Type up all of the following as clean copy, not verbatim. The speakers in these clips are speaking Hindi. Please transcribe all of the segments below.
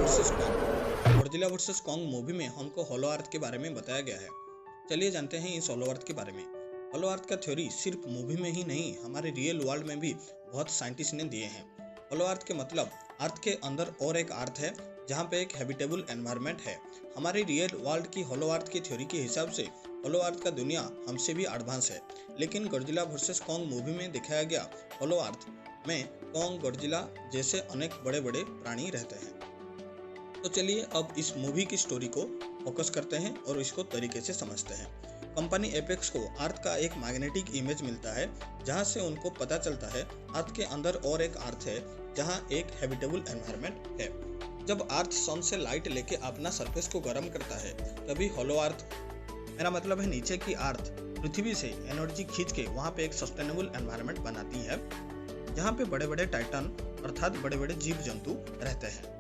Versus Kong. Godzilla versus Kong movie में हमको होलो अर्थ के बारे में बताया गया है। चलिए जानते हैं इस होलो अर्थ के बारे में। होलो अर्थ का थ्योरी सिर्फ मूवी में ही नहीं, हमारे रियल वर्ल्ड में भी बहुत साइंटिस्ट ने दिए हैं। होलो अर्थ के मतलब अर्थ के अंदर और एक अर्थ है जहाँ पे एक हैबिटेबल एनवायरनमेंट है। हमारी रियल वर्ल्ड की होलो अर्थ की थ्योरी के हिसाब से होलो अर्थ का दुनिया हमसे भी एडवांस है, लेकिन गॉडजिला वर्सेस कॉन्ग मूवी में दिखाया गया होलो अर्थ में कॉन्ग, गॉडजिला जैसे अनेक बड़े बड़े प्राणी रहते हैं। तो चलिए अब इस मूवी की स्टोरी को फोकस करते हैं और इसको तरीके से समझते हैं। कंपनी एपेक्स को अर्थ का एक मैग्नेटिक इमेज मिलता है, जहां से उनको पता चलता है अर्थ के अंदर और एक अर्थ है जहां एक हैबिटेबल एनवायरनमेंट है। जब अर्थ सन से लाइट लेके अपना सरफेस को गर्म करता है, तभी होलो अर्थ, मेरा मतलब है नीचे की अर्थ, पृथ्वी से एनर्जी खींच के वहां पे एक सस्टेनेबल एनवायरनमेंट बनाती है, जहाँ पे बड़े बड़े टाइटन अर्थात बड़े बड़े जीव जंतु रहते हैं।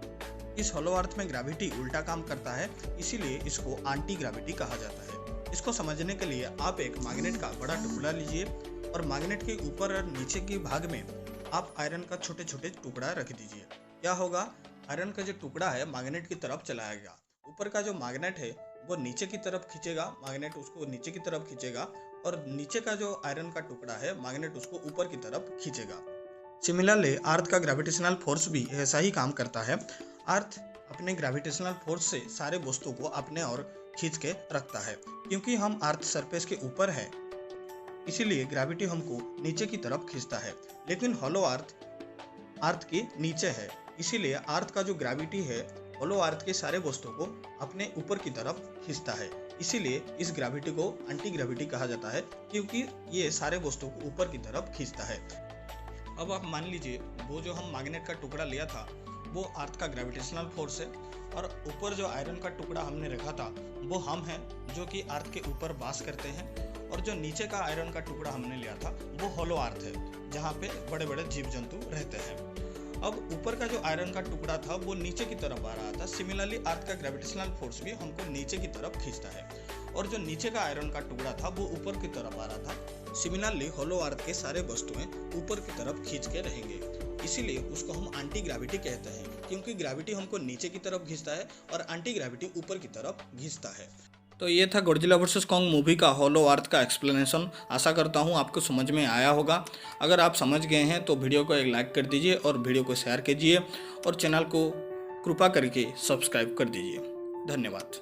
इस होलो अर्थ में ग्रेविटी उल्टा काम करता है, इसीलिए इसको एंटी ग्रेविटी कहा जाता है। इसको समझने के लिए आप एक मैग्नेट का बड़ा टुकड़ा लीजिए और मैग्नेट के ऊपर और नीचे के भाग में आप आयरन का छोटे छोटे टुकड़ा रख दीजिए। क्या होगा, आयरन का जो टुकड़ा है मैग्नेट की तरफ चलाएगा। ऊपर का जो मैग्नेट है वो नीचे की तरफ खींचेगा, मैग्नेट उसको नीचे की तरफ खींचेगा, और नीचे का जो आयरन का टुकड़ा है मैग्नेट उसको ऊपर की तरफ खींचेगा। सिमिलरली अर्थ का ग्रेविटेशनल फोर्स भी ऐसा ही काम करता है। अर्थ अपने ग्रेविटेशनल फोर्स से सारे वस्तुओं को अपने ओर खींच के रखता है। क्योंकि हम अर्थ सरफेस के ऊपर है, इसीलिए ग्रेविटी हमको नीचे की तरफ खींचता है। लेकिन होलो अर्थ के नीचे है, इसीलिए अर्थ का जो ग्रेविटी है होलो अर्थ के सारे वस्तुओं को अपने ऊपर की तरफ खींचता है। इसीलिए इस ग्रेविटी को एंटी ग्रेविटी कहा जाता है, क्योंकि ये सारे वस्तुओं को ऊपर की तरफ खींचता है। अब आप मान लीजिए वो जो हम मैग्नेट का टुकड़ा लिया था वो अर्थ का ग्रेविटेशनल फोर्स है, और ऊपर जो आयरन का टुकड़ा हमने रखा था वो हम हैं जो कि अर्थ के ऊपर वास करते हैं, और जो नीचे का आयरन का टुकड़ा हमने लिया था वो होलो अर्थ है जहाँ पे बड़े बड़े जीव जंतु रहते हैं। अब ऊपर का जो आयरन का टुकड़ा था वो नीचे की तरफ आ रहा था। सिमिलरली अर्थ का ग्रेविटेशनल फोर्स भी हमको नीचे की तरफ खींचता है, और जो नीचे का आयरन का टुकड़ा था वो ऊपर की तरफ आ रहा था। सिमिलरली होलो अर्थ के सारे वस्तुएं ऊपर की तरफ खींच के रहेंगे, इसीलिए उसको हम एंटी ग्रेविटी कहते हैं, क्योंकि ग्रेविटी हमको नीचे की तरफ खींचता है और एंटी ग्रेविटी ऊपर की तरफ खींचता है। तो ये था गॉडजिला वर्सेस कॉन्ग मूवी का होलो अर्थ का एक्सप्लेनेशन। आशा करता हूँ आपको समझ में आया होगा। अगर आप समझ गए हैं तो वीडियो को एक लाइक कर दीजिए और वीडियो को शेयर कीजिए, और चैनल को कृपा करके सब्सक्राइब कर दीजिए। धन्यवाद।